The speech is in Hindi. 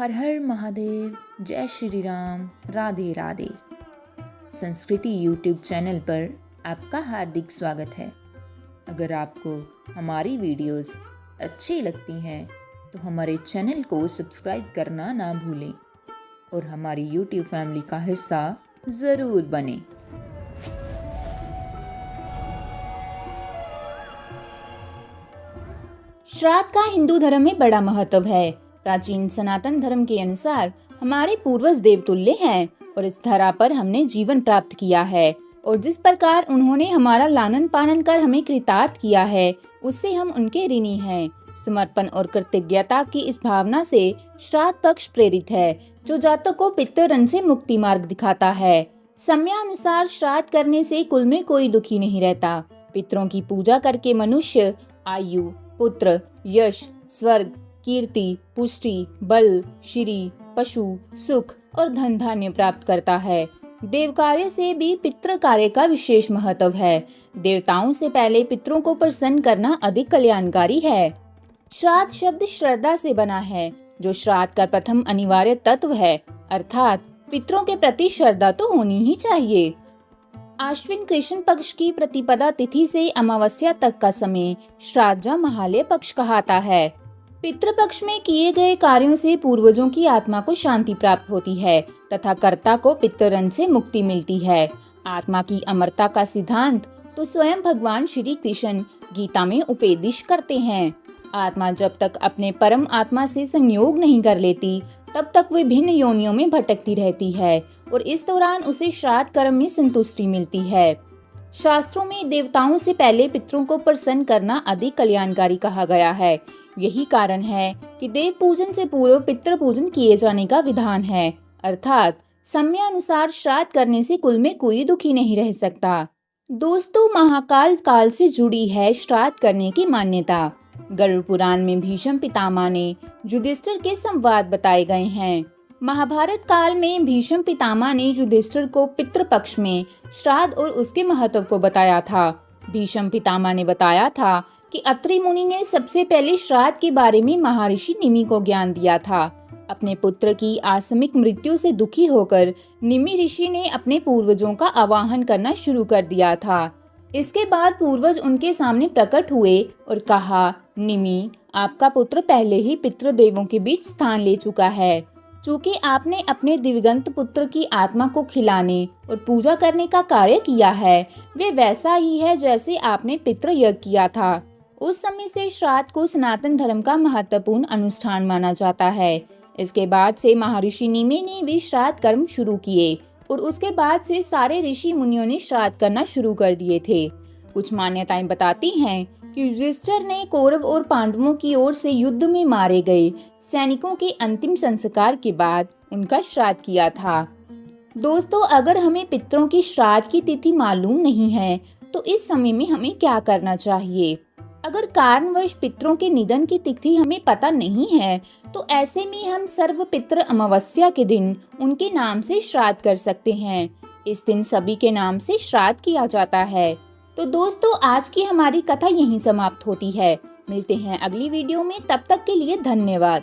हर हर महादेव, जय श्री राम, राधे राधे। संस्कृति यूट्यूब चैनल पर आपका हार्दिक स्वागत है। अगर आपको हमारी वीडियोस अच्छी लगती हैं तो हमारे चैनल को सब्सक्राइब करना ना भूलें और हमारी यूट्यूब फैमिली का हिस्सा ज़रूर बनें। श्राद्ध का हिंदू धर्म में बड़ा महत्व है। प्राचीन सनातन धर्म के अनुसार हमारे पूर्वज देवतुल्य हैं और इस धरा पर हमने जीवन प्राप्त किया है और जिस प्रकार उन्होंने हमारा लालन पालन कर हमें कृतार्थ किया है उससे हम उनके ऋणी हैं। समर्पण और कृतज्ञता की इस भावना से श्राद्ध पक्ष प्रेरित है जो जातक को पितृ से मुक्ति मार्ग दिखाता है। समयानुसार श्राद्ध करने से कुल में कोई दुखी नहीं रहता। पितरों की पूजा करके मनुष्य आयु, पुत्र, यश, स्वर्ग, कीर्ति, पुष्टि, बल, श्री, पशु, सुख और धन धान्य प्राप्त करता है। देव कार्य से भी पितृ कार्य का विशेष महत्व है। देवताओं से पहले पितरों को प्रसन्न करना अधिक कल्याणकारी है। श्राद्ध शब्द श्रद्धा से बना है जो श्राद्ध का प्रथम अनिवार्य तत्व है, अर्थात पितरों के प्रति श्रद्धा तो होनी ही चाहिए। आश्विन कृष्ण पक्ष की प्रतिपदा तिथि से अमावस्या तक का समय श्राद्ध महालय पक्ष कहलाता है। पितृपक्ष में किए गए कार्यों से पूर्वजों की आत्मा को शांति प्राप्त होती है तथा कर्ता को पितृ से मुक्ति मिलती है। आत्मा की अमरता का सिद्धांत तो स्वयं भगवान श्री कृष्ण गीता में उपदेश करते हैं। आत्मा जब तक अपने परम आत्मा से संयोग नहीं कर लेती तब तक वे भिन्न योनियों में भटकती रहती है और इस दौरान उसे श्राद्ध कर्म में संतुष्टि मिलती है। शास्त्रों में देवताओं से पहले पितरों को प्रसन्न करना अधिक कल्याणकारी कहा गया है। यही कारण है कि देव पूजन से पूर्व पितृ पूजन किए जाने का विधान है, अर्थात समयानुसार श्राद्ध करने से कुल में कोई दुखी नहीं रह सकता। दोस्तों, महाकाल काल से जुड़ी है श्राद्ध करने की मान्यता। गरुड़ पुराण में भीष्म पितामह ने युधिष्ठिर के संवाद बताए गए हैं। महाभारत काल में भीष्म पितामह ने युधिष्ठिर को पितृपक्ष में श्राद्ध और उसके महत्व को बताया था। भीष्म पितामह ने बताया था कि अत्रि मुनि ने सबसे पहले श्राद्ध के बारे में महर्षि निमि को ज्ञान दिया था। अपने पुत्र की आकस्मिक मृत्यु से दुखी होकर निमि ऋषि ने अपने पूर्वजों का आवाहन करना शुरू कर दिया था। इसके बाद पूर्वज उनके सामने प्रकट हुए और कहा, निमि, आपका पुत्र पहले ही पितृदेवों के बीच स्थान ले चुका है। चूँकि आपने अपने दिवंगत पुत्र की आत्मा को खिलाने और पूजा करने का कार्य किया है, वे वैसा ही है जैसे आपने पितृ यज्ञ किया था। उस समय से श्राद्ध को सनातन धर्म का महत्वपूर्ण अनुष्ठान माना जाता है। इसके बाद से महर्षि निमि ने भी श्राद्ध कर्म शुरू किए और उसके बाद से सारे ऋषि मुनियों ने श्राद्ध करना शुरू कर दिए थे। कुछ मान्यताएं बताती हैं कि युधिष्ठिर ने कौरव और पांडवों की ओर से युद्ध में मारे गए सैनिकों के अंतिम संस्कार के बाद उनका श्राद्ध किया था। दोस्तों, अगर हमें पितरों की श्राद्ध की तिथि मालूम नहीं है तो इस समय में हमें क्या करना चाहिए? अगर कारणवश पितरों के निधन की तिथि हमें पता नहीं है तो ऐसे में हम सर्व पितृ अमावस्या के दिन उनके नाम से श्राद्ध कर सकते हैं। इस दिन सभी के नाम से श्राद्ध किया जाता है। तो दोस्तों, आज की हमारी कथा यहीं समाप्त होती है। मिलते हैं अगली वीडियो में, तब तक के लिए धन्यवाद।